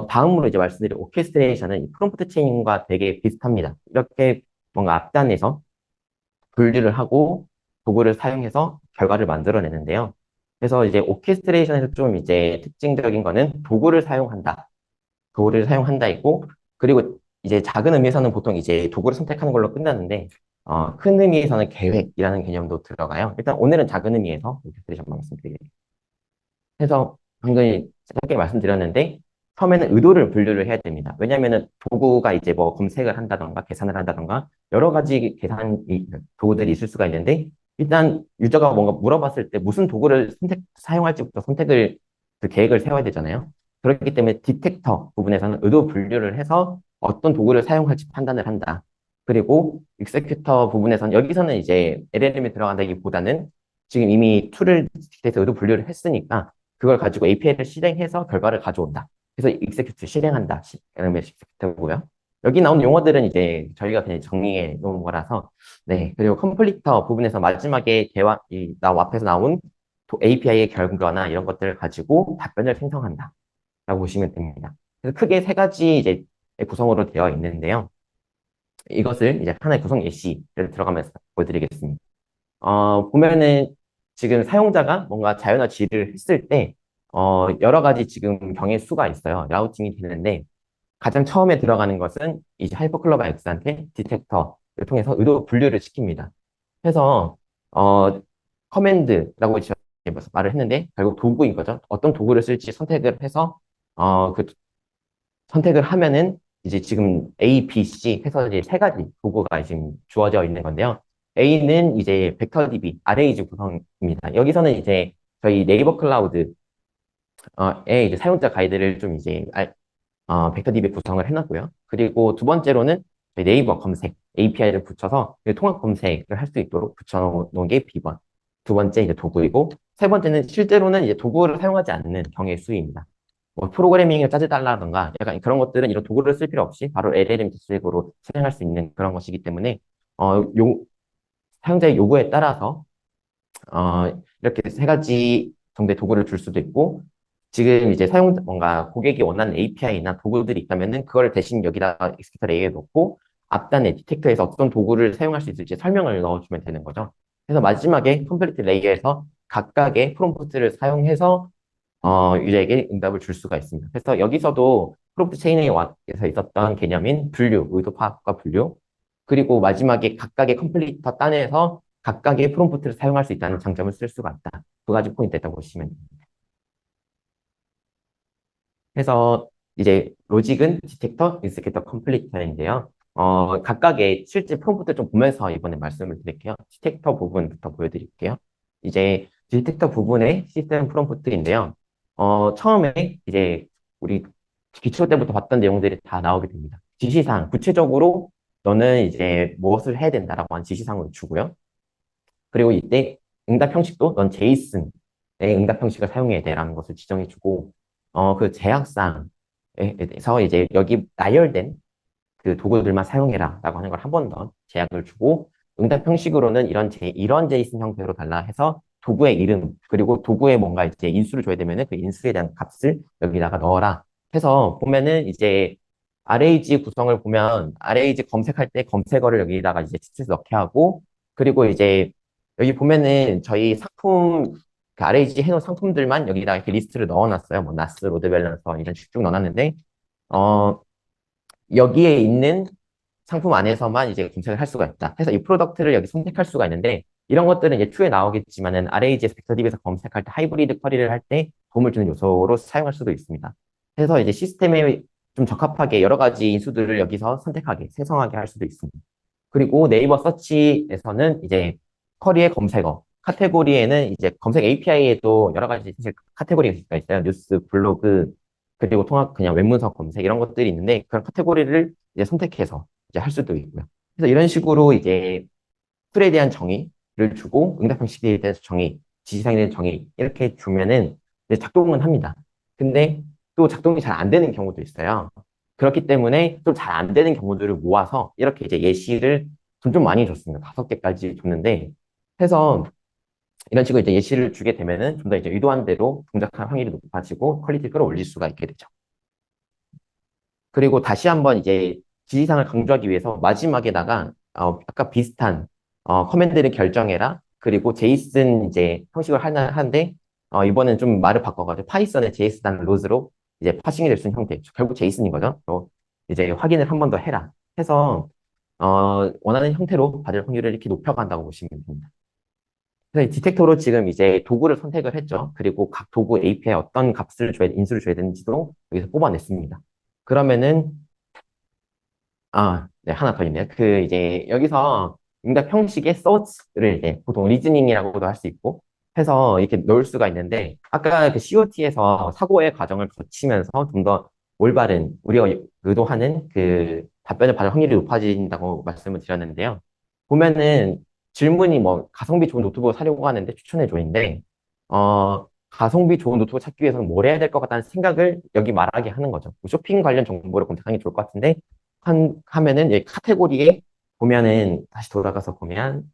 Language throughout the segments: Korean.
다음으로 이제 말씀드릴 오케스트레이션은 이 프롬프트 체인과 되게 비슷합니다. 이렇게 뭔가 앞단에서 분류를 하고 도구를 사용해서 결과를 만들어내는데요. 그래서 이제 오케스트레이션에서 좀 이제 특징적인 거는 도구를 사용한다. 도구를 사용한다 있고, 그리고 이제 작은 의미에서는 보통 이제 도구를 선택하는 걸로 끝나는데, 큰 의미에서는 계획이라는 개념도 들어가요. 일단 오늘은 작은 의미에서 오케스트레이션 말씀드리겠습니다. 해서 방금 짧게 말씀드렸는데 처음에는 의도를 분류를 해야 됩니다. 왜냐하면은 도구가 이제 뭐 검색을 한다던가 계산을 한다던가 여러 가지 계산 도구들이 있을 수가 있는데 일단 유저가 뭔가 물어봤을 때 무슨 도구를 사용할지부터 그 계획을 세워야 되잖아요. 그렇기 때문에 디텍터 부분에서는 의도 분류를 해서 어떤 도구를 사용할지 판단을 한다. 그리고 익세큐터 부분에서는 여기서는 이제 LLM이 들어간다기보다는 지금 이미 툴을 디텍터에서 의도 분류를 했으니까 그걸 가지고 API를 실행해서 결과를 가져온다. 그래서 execute 실행한다. 그러면 execute고요. 여기 나온 용어들은 이제 저희가 그냥 정리해 놓은 거라서 네. 그리고 컴플리터 부분에서 마지막에 앞에서 나온 API의 결과나 이런 것들을 가지고 답변을 생성한다. 라고 보시면 됩니다. 그래서 크게 세 가지 이제 구성으로 되어 있는데요. 이것을 이제 하나의 구성 예시를 들어가면서 보여드리겠습니다. 보면은 지금 사용자가 뭔가 자연어 지휘를 했을 때, 여러 가지 지금 경의 수가 있어요. 라우팅이 되는데, 가장 처음에 들어가는 것은 이제 하이퍼클로바 X한테 디텍터를 통해서 의도 분류를 시킵니다. 해서, 커맨드라고 말을 했는데, 결국 도구인 거죠. 어떤 도구를 쓸지 선택을 해서, 그 선택을 하면은 이제 지금 A, B, C 해서 이제 세 가지 도구가 지금 주어져 있는 건데요. A는 이제 벡터DB, 아레이즈 구성입니다. 여기서는 이제 저희 네이버 클라우드에 이제 사용자 가이드를 좀 이제 벡터DB 구성을 해놨고요. 그리고 두 번째로는 저희 네이버 검색 API를 붙여서 통합 검색을 할 수 있도록 붙여놓은 게 B번. 두 번째 이제 도구이고, 세 번째는 실제로는 이제 도구를 사용하지 않는 경우의 수입니다. 뭐 프로그래밍을 짜증달라던가 약간 그런 것들은 이런 도구를 쓸 필요 없이 바로 LLM 기술으로 실행할 수 있는 그런 것이기 때문에 어, 요, 사용자의 요구에 따라서 이렇게 세 가지 정도의 도구를 줄 수도 있고 지금 이제 뭔가 고객이 원하는 API나 도구들이 있다면은 그걸 대신 여기다가 익스큐터 레이어에 놓고 앞단에 디텍터에서 어떤 도구를 사용할 수 있을지 설명을 넣어주면 되는 거죠. 그래서 마지막에 컴플리트 레이어에서 각각의 프롬프트를 사용해서 유저에게 응답을 줄 수가 있습니다. 그래서 여기서도 프롬프트 체인에서 있었던 개념인 분류, 의도 파악과 분류, 그리고 마지막에 각각의 컴플리터 단에서 각각의 프롬프트를 사용할 수 있다는 장점을 쓸 수가 있다. 두 가지 포인트 있다고 보시면 됩니다. 그래서 이제 로직은 디텍터, 인스펙터, 컴플리터인데요. 각각의 실제 프롬프트 좀 보면서 이번에 말씀을 드릴게요. 디텍터 부분부터 보여드릴게요. 이제 디텍터 부분의 시스템 프롬프트인데요. 처음에 이제 우리 기초 때부터 봤던 내용들이 다 나오게 됩니다. 지시사항, 구체적으로 너는 이제 무엇을 해야 된다라고 하는 지시사항을 주고요. 그리고 이때 응답 형식도 넌 제이슨의 응답 형식을 사용해야 돼라는 것을 지정해주고, 그 제약사항에서 이제 여기 나열된 그 도구들만 사용해라라고 하는 걸 한 번 더 제약을 주고, 응답 형식으로는 이런 제이슨 형태로 달라 해서 도구의 이름, 그리고 도구에 뭔가 이제 인수를 줘야 되면은 그 인수에 대한 값을 여기다가 넣어라 해서 보면은 이제 arrays 구성을 보면 arrays 검색할 때 검색어를 여기다가 이제 치트에서 넣게 하고, 그리고 이제 여기 보면은 저희 상품 그 arrays 해놓은 상품들만 여기다가 이렇게 리스트를 넣어놨어요. 뭐 나스, 로드 밸런서 이런 식쭉 넣어놨는데 어 여기에 있는 상품 안에서만 이제 검색을 할 수가 있다. 그래서 이 프로덕트를 여기 선택할 수가 있는데 이런 것들은 이제 추후에 나오겠지만은 RAG에서 벡터DB에서 검색할 때 하이브리드 쿼리를 할 때 도움을 주는 요소로 사용할 수도 있습니다. 그래서 이제 시스템에 좀 적합하게 여러 가지 인수들을 여기서 선택하게 생성하게 할 수도 있습니다. 그리고 네이버 서치에서는 이제 쿼리의 검색어, 카테고리에는 이제 검색 API에도 여러 가지 사실 카테고리가 있어요. 뉴스, 블로그, 그리고 통합 그냥 웹문서 검색 이런 것들이 있는데 그런 카테고리를 이제 선택해서 이제 할 수도 있고요. 그래서 이런 식으로 이제 툴에 대한 정의를 주고 응답 방식에 대해서 정의, 지시사항에 대한 정의 이렇게 주면은 이제 작동은 합니다. 근데 또 작동이 잘 안 되는 경우도 있어요. 그렇기 때문에 좀 잘 안 되는 경우들을 모아서 이렇게 이제 예시를 좀 많이 줬습니다. 5개까지 줬는데 해서 이런 식으로 이제 예시를 주게 되면은 좀 더 이제 의도한 대로 동작할 확률이 높아지고 퀄리티를 끌어올릴 수가 있게 되죠. 그리고 다시 한번 이제 지시사항을 강조하기 위해서 마지막에다가 아까 비슷한 커맨드를 결정해라. 그리고 제이슨 이제 형식을 하는데 이번엔 좀 말을 바꿔가지고 파이썬의 제이슨 로즈로 이제 파싱이 될 수 있는 형태. 결국 제이슨인 거죠. 이제 확인을 한 번 더 해라. 해서 원하는 형태로 받을 확률을 이렇게 높여간다고 보시면 됩니다. 그래서 이 디텍터로 지금 이제 도구를 선택을 했죠. 그리고 각 도구 API에 어떤 값을 줘야, 인수를 줘야 되는지도 여기서 뽑아냈습니다. 그러면은 네, 하나 더 있네요. 이제, 여기서 응답 형식의 source를 이제 보통 리즈닝이라고도 할 수 있고 해서 이렇게 넣을 수가 있는데, 아까 그 COT에서 사고의 과정을 거치면서 좀 더 올바른, 우리가 의도하는 그 답변을 받을 확률이 높아진다고 말씀을 드렸는데요. 보면은 질문이 뭐, 가성비 좋은 노트북을 사려고 하는데 추천해줘인데, 가성비 좋은 노트북 찾기 위해서는 뭘 해야 될 것 같다는 생각을 여기 말하게 하는 거죠. 뭐 쇼핑 관련 정보를 검색하는 게 좋을 것 같은데, 하면은 여기 카테고리에 보면은 다시 돌아가서 보면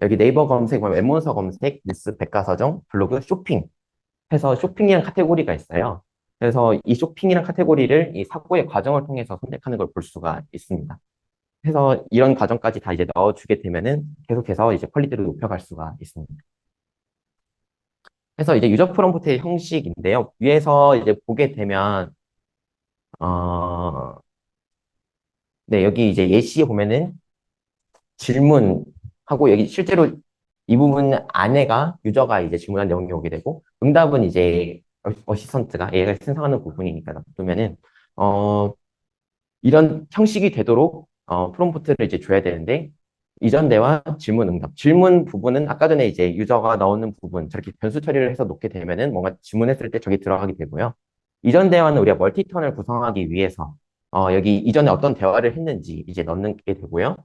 여기 네이버 검색, 웹문서 검색, 뉴스, 백과사전, 블로그, 쇼핑 해서 쇼핑이라는 카테고리가 있어요. 그래서 이 쇼핑이라는 카테고리를 이 사고의 과정을 통해서 선택하는 걸 볼 수가 있습니다. 그래서 이런 과정까지 다 이제 넣어주게 되면은 계속해서 이제 퀄리티를 높여갈 수가 있습니다. 그래서 이제 유저 프롬프트의 형식인데요. 위에서 이제 보게 되면 어, 네, 여기 이제 예시에 보면은 질문하고 여기 실제로 이 부분 안에가 유저가 이제 질문한 내용이 오게 되고 응답은 이제 어시스턴트가 얘가 생성하는 부분이니까 놔두면은 어 이런 형식이 되도록 프롬프트를 이제 줘야 되는데 이전 대화 질문 응답 질문 부분은 아까 전에 이제 유저가 넣는 부분 저렇게 변수 처리를 해서 놓게 되면은 뭔가 질문했을 때 저기 들어가게 되고요. 이전 대화는 우리가 멀티턴을 구성하기 위해서 여기 이전에 어떤 대화를 했는지 이제 넣는 게 되고요.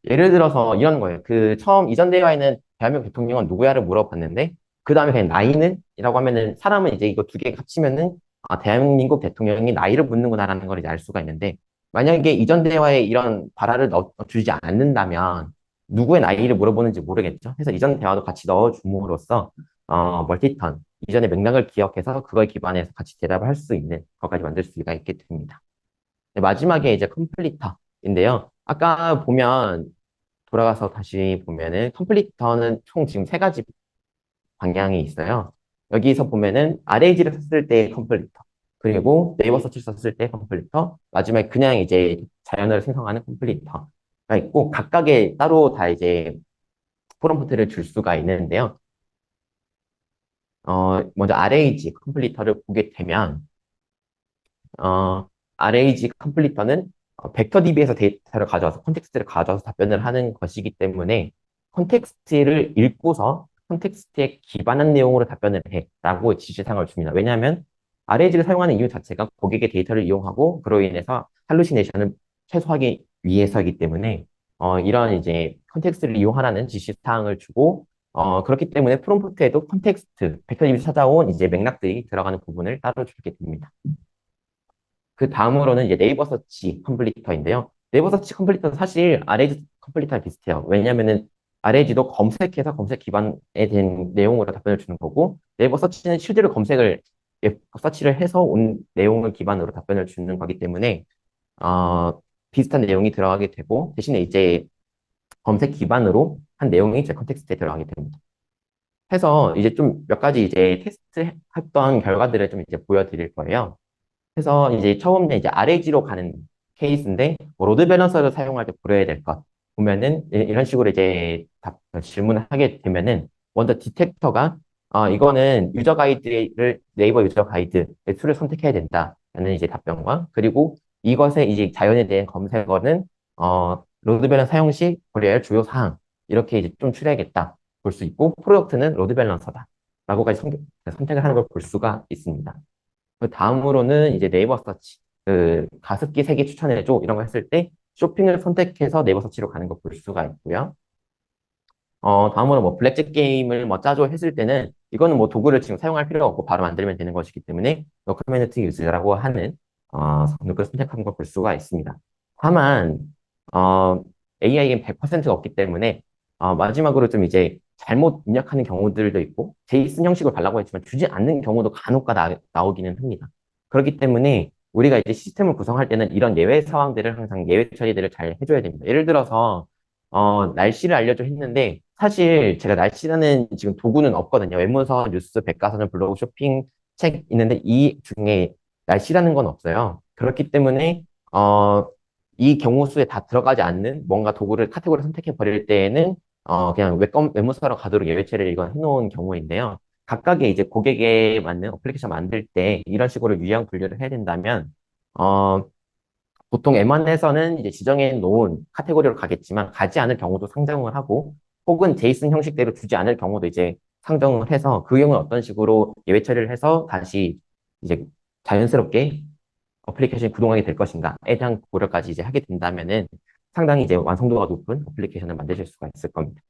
예를 들어서 이런 거예요. 처음 이전 대화에는 대한민국 대통령은 누구야를 물어봤는데, 그 다음에 그냥 나이는? 이라고 하면은, 사람은 이제 이거 두 개 합치면은, 대한민국 대통령이 나이를 묻는구나라는 걸 이제 알 수가 있는데, 만약에 이전 대화에 이런 발화를 넣어주지 않는다면, 누구의 나이를 물어보는지 모르겠죠. 그래서 이전 대화도 같이 넣어줌으로써, 멀티턴, 이전의 맥락을 기억해서 그걸 기반해서 같이 대답을 할 수 있는 것까지 만들 수가 있게 됩니다. 네, 마지막에 이제 컴플리터인데요. 아까 보면 돌아가서 다시 보면은 컴플리터는 총 지금 세 가지 방향이 있어요. 여기서 보면은 RAG를 썼을 때 컴플리터, 그리고 네이버 서치 썼을 때 컴플리터, 마지막에 그냥 이제 자연어를 생성하는 컴플리터가 있고 각각의 따로 다 이제 프롬프트를 줄 수가 있는데요. 먼저 RAG 컴플리터를 보게 되면 RAG 컴플리터는 벡터 DB에서 데이터를 가져와서 컨텍스트를 가져와서 답변을 하는 것이기 때문에 컨텍스트를 읽고서 컨텍스트에 기반한 내용으로 답변을 해라고 지시사항을 줍니다. 왜냐하면 RAG를 사용하는 이유 자체가 고객의 데이터를 이용하고 그로 인해서 할루시네이션을 최소화하기 위해서이기 때문에 이런 이제 컨텍스트를 이용하라는 지시사항을 주고 그렇기 때문에 프롬프트에도 컨텍스트, 벡터 DB에서 찾아온 이제 맥락들이 들어가는 부분을 따로 주게 됩니다. 그 다음으로는 이제 네이버 서치 컴플리터인데요. 네이버 서치 컴플리터는 사실 RAG 컴플리터랑 비슷해요. 왜냐면은 RAG도 검색해서 검색 기반에 된 내용으로 답변을 주는 거고, 네이버 서치는 실제로 서치를 해서 온 내용을 기반으로 답변을 주는 거기 때문에, 비슷한 내용이 들어가게 되고, 대신에 이제 검색 기반으로 한 내용이 이제 컨텍스트에 들어가게 됩니다. 해서 이제 좀 몇 가지 이제 테스트 했던 결과들을 좀 이제 보여드릴 거예요. 그래서 이제 처음에 이제 RAG로 가는 케이스인데, 뭐 로드 밸런서를 사용할 때 고려해야 될 것. 보면은, 이런 식으로 이제 질문을 하게 되면은, 먼저 디텍터가, 이거는 유저 가이드를, 네이버 유저 가이드 툴을 선택해야 된다라는 이제 답변과, 그리고 이것의 이제 자연에 대한 검색어는, 로드 밸런서 사용 시 고려해야 할 주요 사항. 이렇게 이제 좀 추려야겠다. 볼 수 있고, 프로덕트는 로드 밸런서다. 라고까지 선택을 하는 걸 볼 수가 있습니다. 그 다음으로는 이제 네이버 서치, 가습기 3개 추천해줘 이런 거 했을 때 쇼핑을 선택해서 네이버 서치로 가는 거 볼 수가 있고요. 다음으로 뭐 블랙잭 게임을 뭐 짜줘 했을 때는 이거는 뭐 도구를 지금 사용할 필요가 없고 바로 만들면 되는 것이기 때문에 커뮤니티 유즈라고 하는 성능을 선택하는 걸 볼 수가 있습니다. 다만 어, AI엔 100%가 없기 때문에 마지막으로 좀 이제 잘못 입력하는 경우들도 있고 제이슨 형식을 달라고 했지만 주지 않는 경우도 간혹 가다 나오기는 합니다. 그렇기 때문에 우리가 이제 시스템을 구성할 때는 이런 예외 상황들을 항상 예외 처리들을 잘 해줘야 됩니다. 예를 들어서 날씨를 알려줘 했는데 사실 제가 날씨라는 지금 도구는 없거든요. 외문서, 뉴스, 백과사전, 블로그, 쇼핑, 책 있는데 이 중에 날씨라는 건 없어요. 그렇기 때문에 이 경우 수에 다 들어가지 않는 뭔가 도구를 카테고리 선택해 버릴 때에는 그냥 외문서로 가도록 예외 처리를 이건 해놓은 경우인데요. 각각의 이제 고객에 맞는 어플리케이션 만들 때 이런 식으로 유형 분류를 해야 된다면 어, 보통 M1에서는 이제 지정해 놓은 카테고리로 가겠지만 가지 않을 경우도 상정을 하고 혹은 제이슨 형식대로 주지 않을 경우도 이제 상정을 해서 그 경우는 어떤 식으로 예외 처리를 해서 다시 이제 자연스럽게 어플리케이션이 구동하게 될 것인가에 대한 고려까지 이제 하게 된다면은 상당히 이제 완성도가 높은 어플리케이션을 만드실 수가 있을 겁니다.